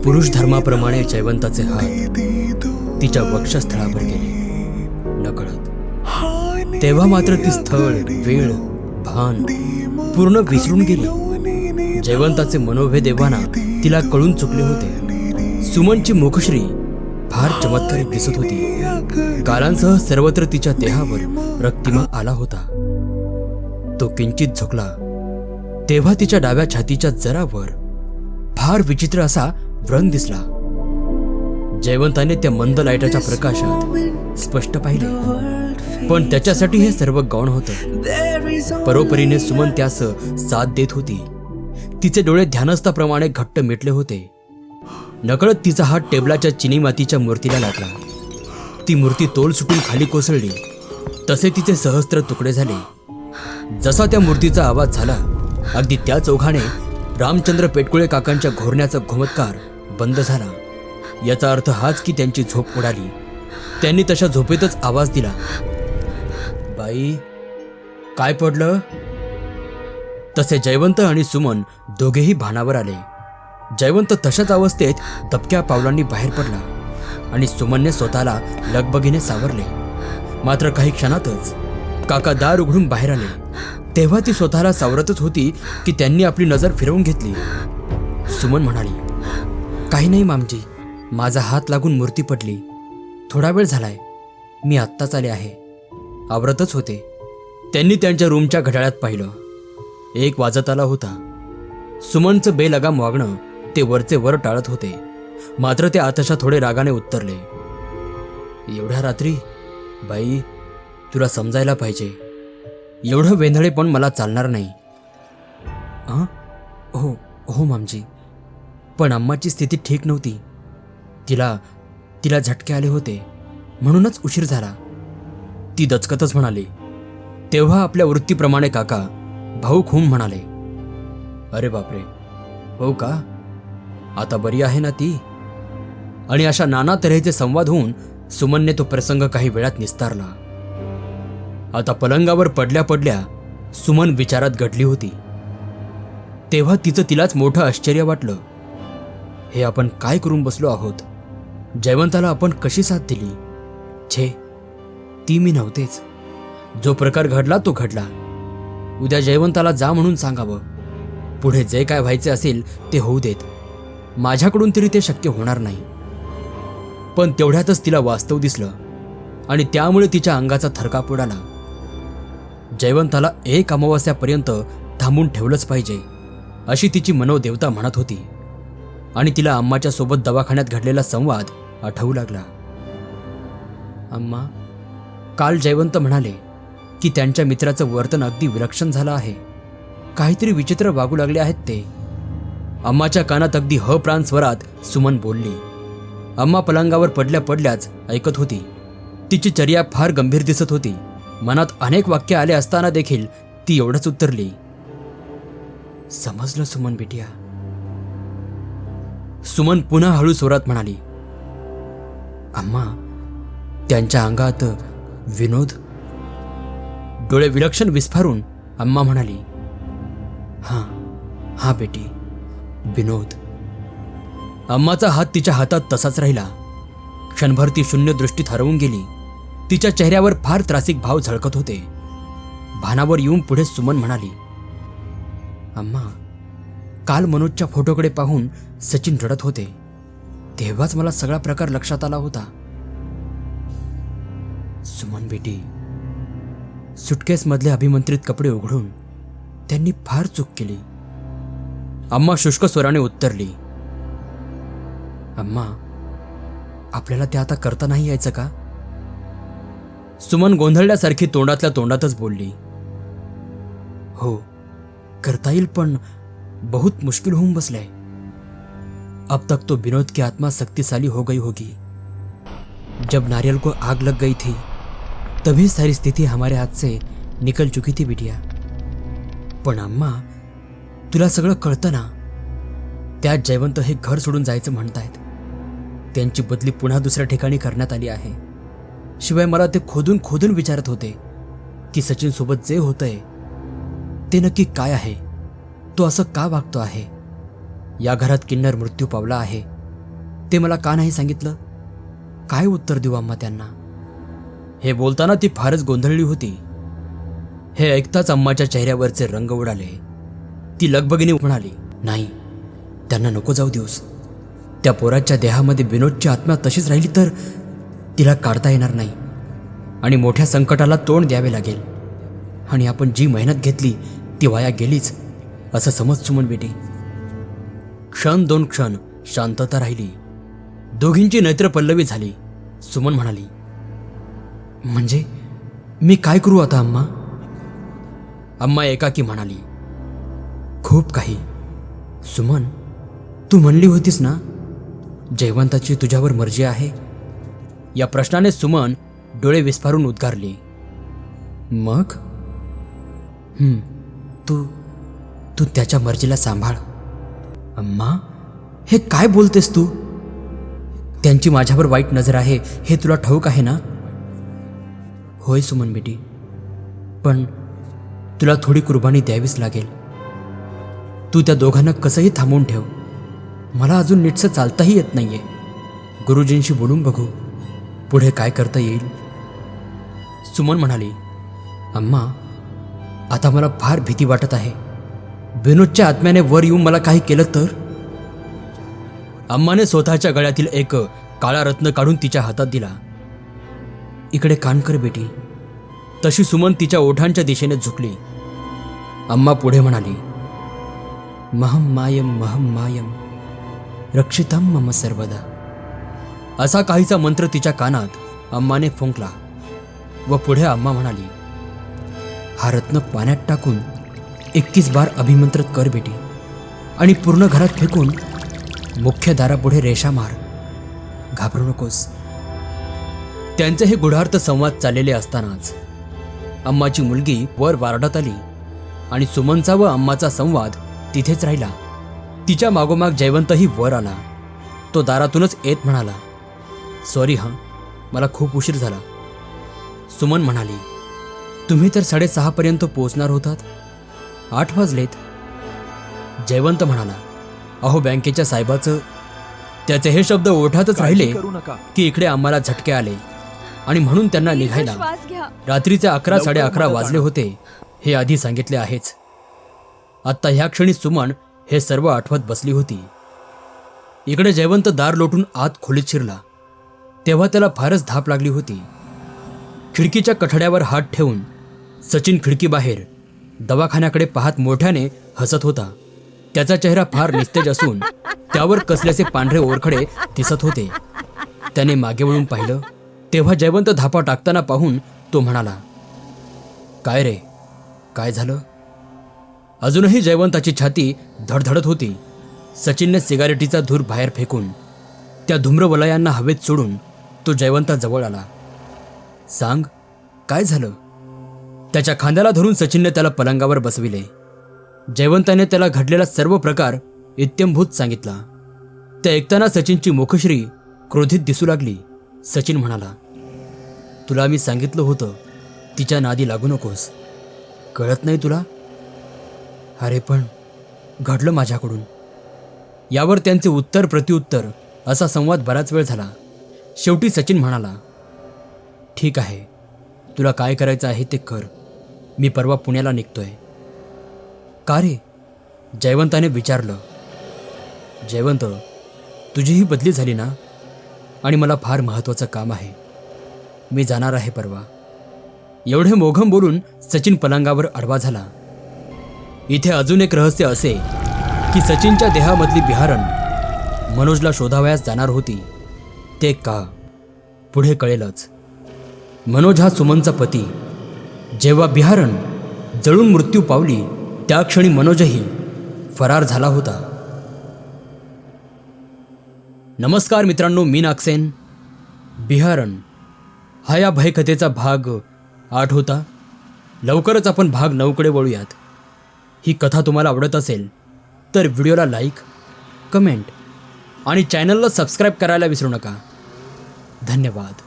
पुरुष धर्माप्रमाणे जयवंताचे हात तिच्या वक्षस्थळावर गेले नकळत. तेव्हा मात्र ती स्थळ, वेळ, भान पूर्ण विसरून गेली. जयवंताचे मनोभेद एव्हाना तिला कळून चुकले होते. सुमनची मुखश्री फार चमत्कारिक दिसत होती. गालांसह सर्वत्र तिच्या देहावर रक्तिमा आला होता. तो किंचित झुकला तेव्हा तिच्या डाव्या छातीच्या जरावर फार विचित्र असा व्रण दिसला. जयवंताने त्या मंद लाईटाच्या प्रकाशात स्पष्ट पाहिले, पण त्याच्यासाठी हे सर्व गौण होतं. परोपरीने सुमन त्यास साथ देत होती. तिचे डोळे ध्यानस्थाप्रमाणे घट्ट मिटले होते. नकळत तिचा हात टेबलाच्या चिनी मातीच्या मूर्तीला लागला. ती मूर्ती तोल सुटून खाली कोसळली. तसे तिचे सहस्त्र तुकडे झाले. जसा त्या मूर्तीचा आवाज झाला, अगदी त्याच ओघाने रामचंद्र पेटकुळे काकांच्या घोरण्याचा घुमत्कार बंद झाला. याचा अर्थ हाच की त्यांची झोप उडाली. त्यांनी तशा झोपेतच आवाज दिला, बाई काय पडलं? तसे जयवंत आणि सुमन दोघेही भानावर आले. जयवंत तशाच अवस्थेत दबक्या पावलांनी बाहेर पडला आणि सुमनने स्वतःला लगबगीने सावरले. मात्र काही क्षणातच काका दार उघडून बाहेर आले. तेव्हा ती स्वतःला सावरतच होती की त्यांनी आपली नजर फिरवून घेतली. सुमन म्हणाली, काही नाही मामजी, माझा हात लागून मूर्ती पडली. थोडा वेळ झालाय, मी आत्ताच आले आहे. आवरतच होते. त्यांनी त्यांच्या रूमच्या घड्याळात पाहिलं. 1 वाजत आला होता. सुमनचं बेलगाम वागणं ते वरचे वर टाळत होते. मात्र ते आतशा थोडे रागाने उत्तरले, एवढ्या रात्री? बाई तुला समजायला पाहिजे, एवढं वेंधळे पण मला चालणार नाही. हो हो मामजी, पण अम्माची स्थिती ठीक नव्हती. तिला झटके आले होते म्हणूनच उशीर झाला. ती दचकतच म्हणाली. तेव्हा आपल्या वृत्तीप्रमाणे काका भाऊक होऊन म्हणाले, अरे बापरे, हो का? आता बरी आहे ना ती? आणि अशा नाना तऱ्हेचे संवाद होऊन सुमनने तो प्रसंग काही वेळात निस्तारला. आता पलंगावर पडल्या पडल्या सुमन विचारात गढली होती. तेव्हा तिचं तिलाच मोठं आश्चर्य वाटलं. हे आपण काय करून बसलो आहोत? जयवंताला आपण कशी साथ दिली? छे, ती मी नव्हतेच. जो प्रकार घडला तो घडला. उद्या जयवंताला जा म्हणून सांगावं. पुढे जे काय व्हायचे असेल ते होऊ देत. माझ्याकडून तरी ते शक्य होणार नाही. पण तेवढ्यातच तिला वास्तव दिसलं आणि त्यामुळे तिच्या अंगाचा थरकाप उडाला. जयवंताला 1 अमावास्यापर्यंत थांबून ठेवलंच पाहिजे अशी तिची मनोदेवता म्हणत होती. आणि तिला अम्माच्या सोबत दवाखान्यात घडलेला संवाद आठवू लागला. अम्मा, काल जयवंत म्हणाले की त्यांच्या मित्राचं वर्तन अगदी विलक्षण झालं आहे. काहीतरी विचित्र वागू लागले आहेत ते. अम्माच्या कानात अगदी प्राण स्वरात सुमन बोलली. अम्मा पलंगावर पडल्या पडल्याच ऐकत होती. तिची चर्या फार गंभीर दिसत होती. मनात अनेक वाक्य आले असताना देखील ती एवढंच उत्तरली, समजलं सुमन बिटिया. सुमन पुन्हा हळू स्वरात म्हणाली, अम्मा, त्यांच्या अंगात विनोद? डोळे विलक्षण विस्फारून अम्मा म्हणाली, हां बेटी, विनोद. अम्माचा हात तिच्या हातात तसाच राहिला. क्षणभर ती शून्य दृष्टीत हरवून गेली. तिच्या चेहऱ्यावर फार त्रासिक भाव झळकत होते. भानावर येऊन पुढे सुमन म्हणाली, अम्मा, काल मनोजच्या फोटोकडे पाहून सचिन रडत होते. तेव्हाच मला सगळा प्रकार लक्षात आला होता. सुमन बेटी, सुटकेसमधले अभिमंत्रित कपडे उघडून त्यांनी फार चूक केली. अम्मा शुष्क स्वराने उत्तरली, अम्मा, आपल्याला ते आता करता नाही यायचं का? सुमन गोंधळल्यासारखी तोंडातल्या तोंडातच बोलली, हो करता येईल, पण बहुत मुश्किल होऊन बसलंय. अब तक तो विनोद की आत्मा शक्तिशाली हो गई होगी. जब नारियल को आग लग गई थी तभी सारी स्थिति हमारे हाथ से निकल चुकी थी बिटिया. पण अम्मा, तुला सगळं कळतं ना? त्यात जयवंत हे घर सोडून जायचं म्हणतायत. त्यांची बदली पुन्हा दुसऱ्या ठिकाणी करण्यात आली आहे. शिवाय मला ते खोदून खोदून विचारत होते की सचिन सोबत जे होतंय ते नक्की काय आहे, तो असं का वागतो आहे. या घरात किन्नर मृत्यू पावला आहे ते मला का नाही सांगितलं? काय उत्तर देऊ अम्मा त्यांना? हे बोलताना ती फारच गोंधळली होती. हे ऐकताच अम्माच्या चेहऱ्यावरचे रंग उडाले. ती लगबगीने म्हणाली, नाही, त्यांना नको जाऊ देऊस. त्या पोराच्या देहामध्ये विनोदची आत्मा तशीच राहिली तर तिला काढता येणार नाही आणि मोठ्या संकटाला तोंड द्यावे लागेल. आणि आपण जी मेहनत घेतली ती वाया गेलीच असं समज सुमन बेटी. क्षण दोन क्षण शांतता राहिली. दोघींची नेत्र पल्लवी झाली. सुमन म्हणाली, म्हणजे मी काय करू आता अम्मा? अम्मा एकाकी म्हणाली, खूप काही. सुमन, तू म्हणली होतीस ना जयवंताची तुझ्यावर मर्जी आहे? या प्रश्नाने सुमन डोळे विस्फारून उद्गारली, मग? तू त्याच्या मर्जीला सांभाळ. अम्मा, हे काय बोलतेस तू? त्यांची माझ्यावर वाईट नजर आहे हे तुला ठाऊक आहे ना? होय सुमन बेटी, पण तुला थोडी कुर्बानी द्यावीच लागेल. तू त्या दोघांना कसंही थांबवून ठेव. मला अजून नीटसं चालताही येत नाहीये. गुरुजींशी बोलून बघू पुढे काय करता येईल. सुमन म्हणाली, अम्मा, आता मला फार भीती वाटत आहे. विनोदच्या आत्म्याने वर येऊन मला काही केलं तर? अम्माने स्वतःच्या गळ्यातील एक काळा रत्न काढून तिच्या हातात दिला. इकडे कान कर बेटी. तशी सुमन तिच्या ओठांच्या दिशेने झुकली. अम्मा पुढे म्हणाली, महम मायम रक्षितम मम सर्वदा. असा काहीचा मंत्र तिच्या कानात अम्माने फुंकला व पुढे अम्मा म्हणाली, हा रत्न पाण्यात टाकून 21 बार अभिमंत्रित कर बेटी आणि पूर्ण घरात फेकून मुख्य दारापुढे रेषा मार. घाबरू नकोस. त्यांचे हे गुढार्थ संवाद चाललेले असतानाच अम्माची मुलगी वर वारडात आली आणि सुमनचा व अम्माचा संवाद तिथेच राहिला. तिच्या मागोमाग जयवंतही वर आला. तो दारातूनच येत म्हणाला, सॉरी हां, मला खूप उशीर झाला. सुमन म्हणाली, तुम्ही तर 6:30 पर्यंत पोहोचणार होतात, 8 वाजलेत. जयवंत म्हणाला, अहो बँकेच्या साहेबाचं. त्याचे हे शब्द ओठातच राहिले की इकडे आम्हाला झटके आले आणि म्हणून त्यांना निघायला. रात्रीचे 11 11:30 वाजले होते हे आधी सांगितले आहेच. आत्ता ह्या क्षणी सुमन हे सर्व आठवत बसली होती. इकडे जयवंत दार लोटून आत खोलीत शिरला तेव्हा त्याला फारच धाप लागली होती. खिडकीच्या कठड्यावर हात ठेवून सचिन खिडकीबाहेर दवाखान्याकडे पाहत मोठ्याने हसत होता. त्याचा चेहरा फार निस्तेज असून त्यावर कसल्याचे पांढरे ओरखडे दिसत होते. त्याने मागे वळून पाहिलं तेव्हा जयवंत धापा टाकताना पाहून तो म्हणाला, काय रे, काय झालं? अजूनही जयवंताची छाती धडधडत होती. सचिनने सिगारेटीचा धूर बाहेर फेकून त्या धूम्रवलयांना हवेत सोडून तो जयवंताजवळ आला. सांग, काय झालं? त्याच्या खांद्याला धरून सचिनने त्याला पलंगावर बसविले. जयवंताने त्याला घडलेला सर्व प्रकार इत्यंभूत सांगितला. ते ऐकताना सचिनची मुखश्री क्रोधित दिसू लागली. सचिन म्हणाला, तुला मी सांगितलं होतं तिच्या नादी लागू नकोस, कळत नाही तुला? अरे पण घडलं माझ्याकडून. यावर त्यांचे उत्तर प्रत्युत्तर असा संवाद बराच वेळ झाला. शेवटी सचिन म्हणाला, ठीक आहे, तुला काय करायचं आहे ते कर. मी परवा पुण्याला निघतोय. का रे? जयवंताने विचारलं. जयवंत, तुझीही बदली झाली ना, आणि मला फार महत्त्वाचं काम आहे. मी जाणार आहे परवा. एवढे मोघम बोलून सचिन पलंगावर आडवा झाला. इथे अजून एक रहस्य असे की सचिनच्या देहामधली बिहारण मनोजला शोधावयास जाणार होती. ते का, पुढे कळेलच. मनोज हा सुमनचा पती. जेव्हा बिहारण जळून मृत्यू पावली त्या क्षणी मनोजही फरार झाला होता. नमस्कार मित्रांनो, मी नागसेन. बिहारण हा या भयकथेचा भाग 8 होता. लवकरच आपण भाग 9 कडे वळूयात. ही कथा तुम्हाला आवडत असेल तर व्हिडिओला लाईक, कमेंट आणि चॅनलला सबस्क्राईब करायला विसरू नका. धन्यवाद.